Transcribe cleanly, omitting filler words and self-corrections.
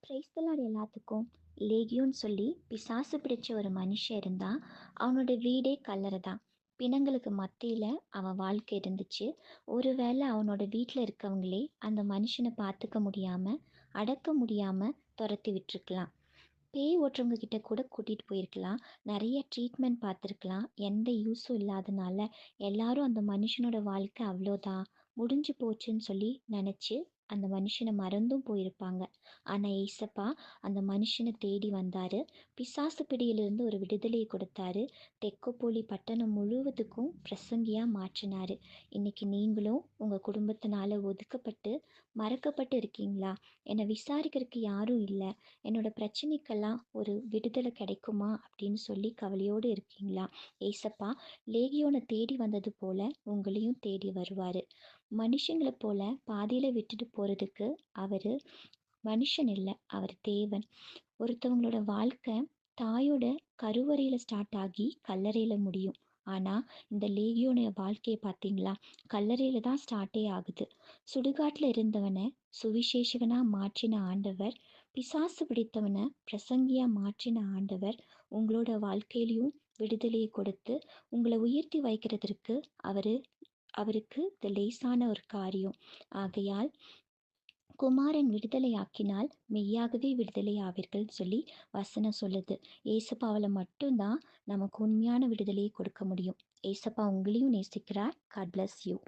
Praise the Lord எல்லாத்துக்கும். லேகியோன்னு சொல்லி பிசாசு பிடிச்ச ஒரு மனுஷன் இருந்தா. அவனோட வீடே கல்லறை தான். பிணங்களுக்கு மத்தியில அவன் வாழ்க்கை இருந்துச்சு. ஒருவேளை அவனோட வீட்டில் இருக்கவங்களே அந்த மனுஷனை பார்த்துக்க முடியாம, அடக்க முடியாம துரத்தி விட்டுருக்கலாம். பேய் ஓட்டுறவங்க கிட்ட கூட கூட்டிகிட்டு போயிருக்கலாம். நிறைய ட்ரீட்மெண்ட் பார்த்துருக்கலாம். எந்த யூஸும் இல்லாதனால எல்லாரும் அந்த மனுஷனோட வாழ்க்கை அவ்வளோதான், முடிஞ்சு போச்சுன்னு சொல்லி நினச்சி அந்த மனுஷனை மறந்தும் போயிருப்பாங்க. ஆனால் ஏசப்பா அந்த மனுஷனை தேடி வந்தார். பிசாசு பிடியிலிருந்து ஒரு விடுதலையை கொடுத்தாரு. தெக்கோப்போலி பட்டணம் முழுவதுக்கும் பிரசங்கியாக மாற்றினார். இன்னைக்கு நீங்களும் உங்கள் குடும்பத்தினால ஒதுக்கப்பட்டு மறக்கப்பட்டு இருக்கீங்களா? என்னை விசாரிக்கிறதுக்கு யாரும் இல்லை, என்னோட பிரச்சனைக்கெல்லாம் ஒரு விடுதலை கிடைக்குமா அப்படின்னு சொல்லி கவலையோடு இருக்கீங்களா? ஏசப்பா லேகியோனை தேடி வந்தது போல உங்களையும் தேடி வருவார். மனுஷங்களை போல பாதியில் விட்டுட்டு போகிறதுக்கு அவர் மனுஷன் இல்லை, அவர் தேவன். ஒருத்தவங்களோட வாழ்க்கை தாயோட கருவறையில் ஸ்டார்ட் ஆகி கல்லறையில் முடியும். ஆனால் இந்த லேகியோனுடைய வாழ்க்கையை பார்த்தீங்களா? கல்லறையில் தான் ஸ்டார்ட்டே ஆகுது. சுடுகாட்டில் இருந்தவனை சுவிசேஷகனாக மாற்றின ஆண்டவர், பிசாசு பிடித்தவனை பிரசங்கியாக மாற்றின ஆண்டவர் உங்களோட வாழ்க்கையிலையும் விடுதலையை கொடுத்து உங்களை உயர்த்தி வைக்கிறதற்கு அவருக்கு இது லேசான ஒரு காரியம். ஆகையால் குமாரன் விடுதலையாக்கினால் மெய்யாகவே விடுதலை ஆவீர்கள் சொல்லி வசனம் சொல்லுது. ஏசப்பாவில் மட்டும்தான் நமக்கு உண்மையான விடுதலையை கொடுக்க முடியும். ஏசப்பா உங்களையும் நேசிக்கிறார். God bless you.